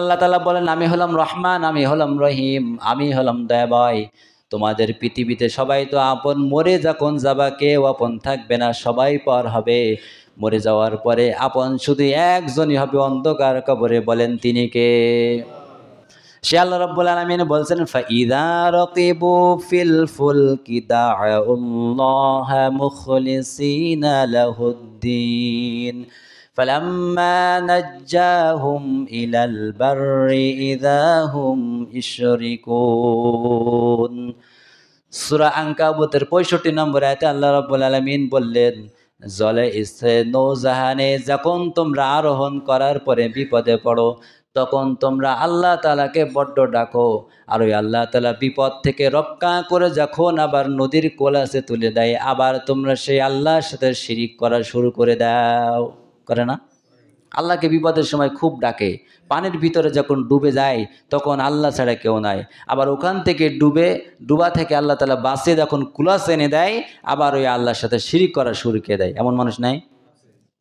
আল্লাহ তাআলা বলেন, আমি হলাম রহমান, আমি হলাম রহিম, আমি হলাম দয়াময়। তোমাদের পৃথিবীতে সবাই তো আপন, মরে যখন যাবা কেউ আপন থাকবে না, সবাই পর হবে। মরে যাওয়ার পরে আপন শুধু একজনই হবে অন্ধকার কবরে। বলেন তিনি কে? সে আল্লাহ রাব্বুল আলামিন বলছেন, ফাইযা রাকিবু ফিল ফুলকি দাউল্লাহা মুখলিসিনা লাহুদ্দিন ফালাম্মা নাজ্জাহুম ইলাল বাররি ইযা হুম ইশরিকুন। সূরা আনকাবুতের ৬৫ নম্বর আয়াতে আল্লাহ রাব্বুল আলামিন বললেন, জলে স্থলে নৌজাহানে যখন তোমরা আরোহণ করার পরে বিপদে পড়ো, তখন তোমরা আল্লাহ তাআলাকে বড্ড ডাকো। আর ওই আল্লাহ তাআলা বিপদ থেকে রক্ষা করে যখন আবার নদীর কোলাসে তুলে দেয়, আবার তোমরা সেই আল্লাহর সাথে শিরিক করা শুরু করে দাও। করে না? আল্লাহকে বিপদের সময় খুব ডাকে। পানির ভিতরে যখন ডুবে যায় তখন আল্লাহ ছাড়া কেউ নাই। আবার ওখান থেকে ডুবা থেকে আল্লাহ তাআলা বাঁচিয়ে যখন কুলাসে এনে দেয়, আবার ওই আল্লাহর সাথে শিরিক করা শুরু করে দেয়। এমন মানুষ নাই?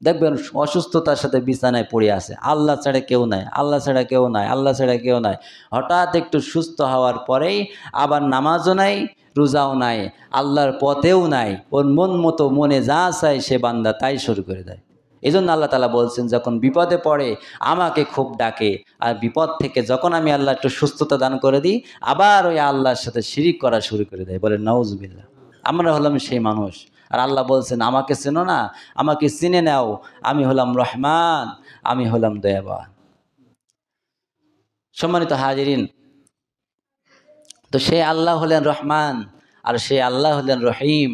দেখবেন অসুস্থতার সাথে বিছানায় পড়ে আছে, আল্লাহ ছাড়া কেউ নাই, আল্লাহ ছাড়া কেউ নাই, আল্লাহ ছাড়া কেউ নাই। হঠাৎ একটু সুস্থ হওয়ার পরেই আবার নামাজও নাই, রোজাও নাই, আল্লাহর পথেও নাই। ওর মন মতো মনে যা চায় সে বান্দা তাই শুরু করে দেয়। এই জন্য আল্লাহ তাআলা বলছেন, যখন বিপদে পড়ে আমাকে খুব ডাকে, আর বিপদ থেকে যখন আমি আল্লাহ একটু সুস্থতা দান করে দিই, আবার ওই আল্লাহর সাথে শিরিক করা শুরু করে দেয়। বলেন নাউজুবিল্লাহ। আমরা হলাম সেই মানুষ। আর আল্লাহ বলছেন, আমাকে চেনো না, আমাকে চিনে নাও, আমি হলাম রহমান, আমি হলাম দয়াবান। সম্মানিত হাজিরিন, তো সে আল্লাহ হলেন রহমান আর সে আল্লাহ হলেন রহিম।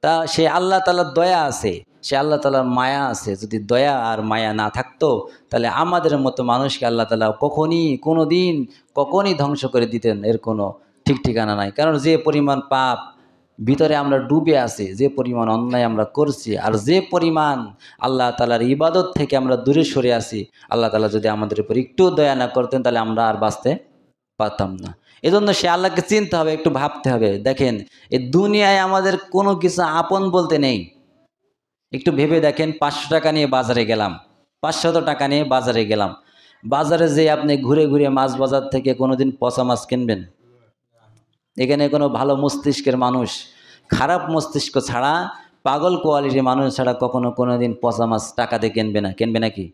তা সে আল্লাহ তাআলার দয়া আছে, সে আল্লাহ তাআলার মায়া আছে। যদি দয়া আর মায়া না থাকতো, তাহলে আমাদের মতো মানুষকে আল্লাহ তাআলা কখনই ধ্বংস করে দিতেন, এর কোনো ঠিক ঠিকানা নাই। কারণ যে পরিমাণ পাপ ভিতরে আমরা ডুবে আছি, যে পরিমাণ অন্যায় আমরা করছি, আর যে পরিমাণ আল্লাহ তাআলার ইবাদত থেকে আমরা দূরে সরে আছি, আল্লাহ তাআলা যদি আমাদের উপর একটু দয়া না করতেন, তাহলে আমরা আর বাঁচতে পারতাম না। এজন্য সে আল্লাহকে চিনতে হবে, একটু ভাবতে হবে। দেখেন, এই দুনিয়ায় আমাদের কোনো কিছু আপন বলতে নেই। একটু ভেবে দেখেন, 500 টাকা নিয়ে বাজারে গেলাম, 500 টাকা নিয়ে বাজারে গেলাম, বাজারে যে আপনি ঘুরে ঘুরে মাছ বাজার থেকে কোনোদিন পচা মাছ কিনবেন? এখানে কোনো ভালো মস্তিষ্কের মানুষ, খারাপ মস্তিষ্ক ছাড়া, পাগল কোয়ালিটির মানুষ ছাড়া কখনো কোনোদিন পচা মাছ টাকা দিয়ে কিনবে না। কিনবে নাকি?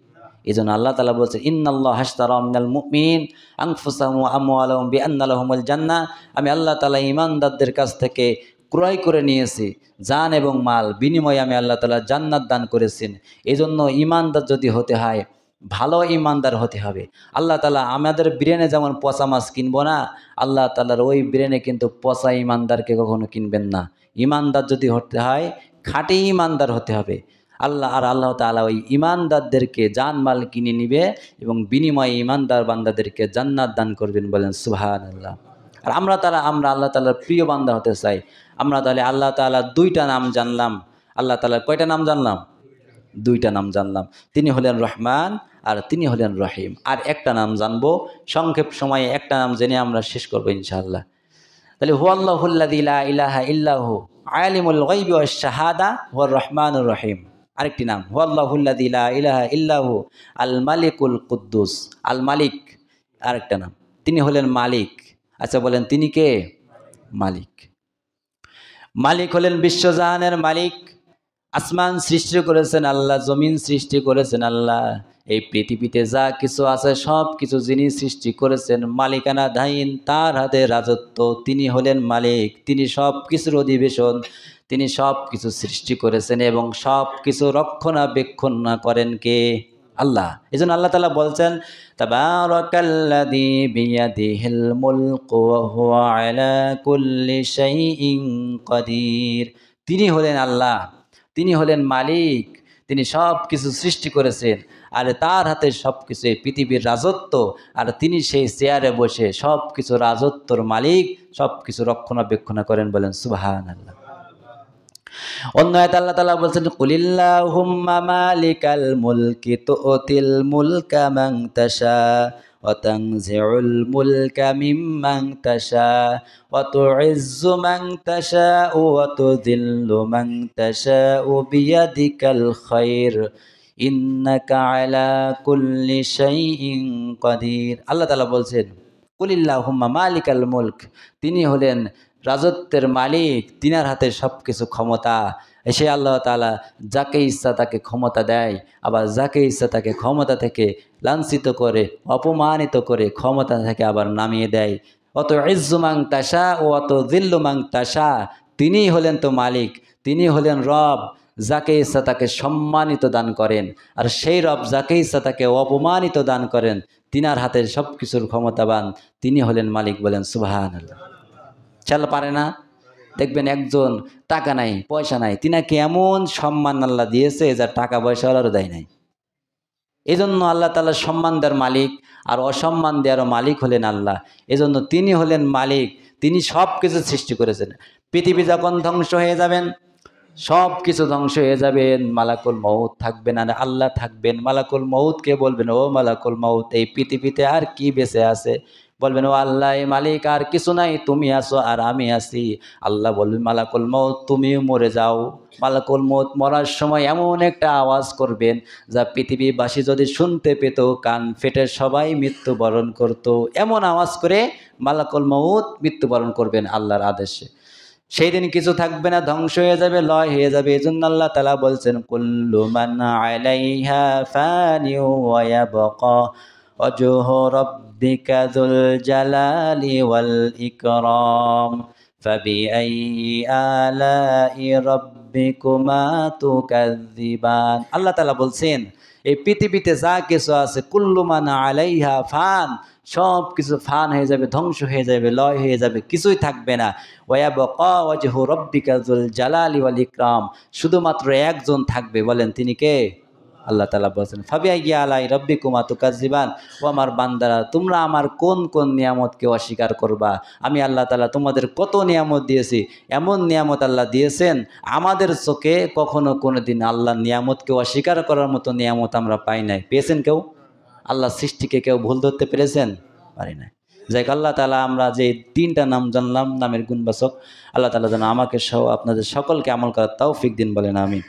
এই জন্য আল্লাহ তাআলা বলছে, ইন্নাল্লাহ হাশতারা মিনাল মুমিনিন আনফুসাহুম ওয়া আমওয়ালাহুম বিআন্না লাহুমুল জান্নাহ। আমি আল্লাহ তাআলা ঈমানদারদের কাছ থেকে ক্রয় করে নিয়েছি জান এবং মাল, বিনিময়ে আমি আল্লাহ তাআলা জান্নাত দান করেছেন। এই জন্য ঈমানদার যদি হতে হয়, ভালো ঈমানদার হতে হবে। আল্লাহ তাআলা আমাদের ব্রেনে যেমন পচা মাছ কিনবো না, আল্লাহ তাআলার ওই ব্রেনে কিন্তু পচা ঈমানদারকে কখনো কিনবেন না। ঈমানদার যদি হতে হয়, খাঁটি ঈমানদার হতে হবে। আল্লাহ তাআলা ওই ঈমানদারদেরকে জানমাল কিনে নিবে এবং বিনিময়ে ঈমানদার বান্দাদেরকে জান্নাত দান করবেন। বলেন সুবহানাল্লাহ। আর আমরা আল্লাহ তাআলার প্রিয় বান্দা হতে চাই। আমরা তাহলে আল্লাহ তাআলার 2টা নাম জানলাম। আল্লাহ তাআলার কয়টা নাম জানলাম? 2টা নাম জানলাম। তিনি হলেন রহমান আর তিনি হলেন রহিম। আর একটা নাম জানবো, সংক্ষেপ সময়ে একটা নাম জেনে আমরা শেষ করবো ইনশাআল্লাহ। তাহলে হুয়াল্লাহুল্লাযী লা ইলাহা ইল্লাহু আলিমুল গায়বি ওয়াশ শাহাদা ওয়ার রহমানুর রহিম। আরেকটি নাম, হুয়াল্লাহুল্লাযী লা ইলাহা ইল্লাহু আল মালিকুল কুদ্দুস। আল মালিক আরেকটা নাম, তিনি হলেন মালিক। আচ্ছা বলেন, তিনি কে? মালিক। মালিক হলেন বিশ্বজাহানের মালিক। আসমান সৃষ্টি করেছেন আল্লাহ, জমিন সৃষ্টি করেছেন আল্লাহ, এই পৃথিবীতে যা কিছু আছে সব কিছু যিনি সৃষ্টি করেছেন, মালিকানা দাইন, তার হাতে রাজত্ব। তিনি হলেন মালিক, তিনি সব কিছুর অধিবেশন, তিনি সব কিছু সৃষ্টি করেছেন এবং সব কিছু রক্ষণাবেক্ষণ করেন কে? আল্লাহ। এই জন্য আল্লাহ তাআলা বলছেন, তাবারাকাল্লাযী বিয়াদিহিল মুলকু ওয়া হুয়া আলা কুল্লি শাইইন কাদির। তিনি হলেন আল্লাহ, তিনি হলেন মালিক, তিনি সব কিছু সৃষ্টি করেছেন, আর তার হাতে সব কিছু, পৃথিবীর রাজত্ব, আর তিনি সেই চেয়ারে বসে সব কিছু রাজত্বর মালিক, সব কিছু রক্ষণাবেক্ষণ করেন। বলেন সুবহানাল্লাহ। অন্য আয়াতে আল্লাহ তাআলা বলছেন, কুলিল্লাহুম্মা মালিকাল মুলকি তুতিল মুলকা মান তাশা ওয়া তানজিউল মুলকা মিম্মান তাশা ওয়া তুইজ্জু মান তাশা ওয়া তুযিল্লু মান তাশা বিয়াদিকাল খায়র ইন্নাকা আলা কুল্লি শাইইন কাদির। আল্লাহ তাআলা বলছেন কুলিল্লাহুম্মা মালিকাল মুলক, তিনি হলেন রাজত্বের মালিক, তিনার হাতে সব কিছু ক্ষমতা। সে আল্লাহ তাআলা যাকে ইচ্ছা তাকে ক্ষমতা দেয়, আবার যাকে ইচ্ছা তাকে ক্ষমতা থেকে লাঞ্ছিত করে, অপমানিত করে ক্ষমতা থেকে আবার নামিয়ে দেয়। অত ইজ্জু মান তাশা ও অত যিল্লু মান তাশা, তিনিই হলেন তো মালিক, তিনি হলেন রব। যাকে ইচ্ছা তাকে সম্মানিত দান করেন, আর সেই রব যাকে ইচ্ছা তাকে অপমানিত দান করেন। তিনার হাতে সব কিছুর ক্ষমতাবান, তিনি হলেন মালিক। বলেন সুবহানাল্লাহ। চাল পারে না? দেখবেন একজন টাকা নাই, পয়সা নাই, তিনাকে এমন সম্মান আল্লাহ দিয়েছে যা টাকা পয়সাওয়ালারও দেয় নাই। এই জন্য আল্লাহ তাআলা সম্মান দেওয়ার মালিক, আর অসম্মান দেওয়ারও মালিক হলেন আল্লাহ। এজন্য তিনি হলেন মালিক, তিনি সব কিছু সৃষ্টি করেছেন। পৃথিবী যখন ধ্বংস হয়ে যাবেন, সব কিছু ধ্বংস হয়ে যাবেন, মালাকুল মউত থাকবেন আর আল্লাহ থাকবেন। মালাকুল মউতকে বলবেন, ও মালাকুল মউত, এই পৃথিবীতে আর কি বেঁচে আছে? বলবেন, ও আল্লাহ এই মালিক, আর কিছু নাই, তুমি আছো আর আমি আছি। আল্লাহ বলবেন, মালাকুল মউত তুমিও মরে যাও। মালাকুল মউত মরার সময় এমন একটা আওয়াজ করবেন যা পৃথিবীবাসী যদি শুনতে পেত কান ফেটে সবাই মৃত্যুবরণ করত। এমন আওয়াজ করে মালাকুল মউত মৃত্যুবরণ করবেন আল্লাহর আদেশে। সেই দিন কিছু থাকবে না, ধ্বংস হয়ে যাবে, লয় হয়ে যাবে। এই জন্য আল্লাহ তাআলা বলছেন, কুল্লু মান আলাইহা ফানি ওয়া ইয়াবকা ওয়াজহু রাব্বিকা যুল জালালি ওয়াল ইকরাম ফাবিআইয়ি আলাই রাব্বিকুমা তুকাযযিবান। আল্লাহ তাআলা বলছেন, এই পৃথিবীতে যা কিছু আছে, কুল্লু মান আলাইহা ফান, সব কিছু ফান হয়ে যাবে, ধ্বংস হয়ে যাবে, লয় হয়ে যাবে, কিছুই থাকবে না। ওয়ায়াবকা ওয়াজহু রাব্বিকা যুল জালালি ওয়াল ইকরাম, শুধুমাত্র একজন থাকবে। বলেন তিনি কে? আল্লাহ তাআলা বলেছেন, ফাবিআইয়ি আলাই রাব্বিকুমা তুকাযযিবান। ও আমার বান্দারা, তোমরা আমার কোন কোন নিয়ামতকে অস্বীকার করবা? আমি আল্লাহ তাআলা তোমাদের কত নিয়ামত দিয়েছি। এমন নিয়ামত আল্লাহ দিয়েছেন, আমাদের চোখে কখনো কোনোদিন আল্লাহর নিয়ামতকে অস্বীকার করার মতো নিয়ামত আমরা পাই নাই। পেয়েছেন কেউ? আল্লাহ সৃষ্টিকে কেউ ভুল ধরতে পেরেছেন? পারি নাই। যাই আল্লাহ তাআলা, আমরা যে তিনটা নাম জানলাম, নামের গুণবাচক, আল্লাহ তাআলা যেন আমাকে সহ আপনাদের সকলকে আমল করার তৌফিক দিন। বলেন আমিন।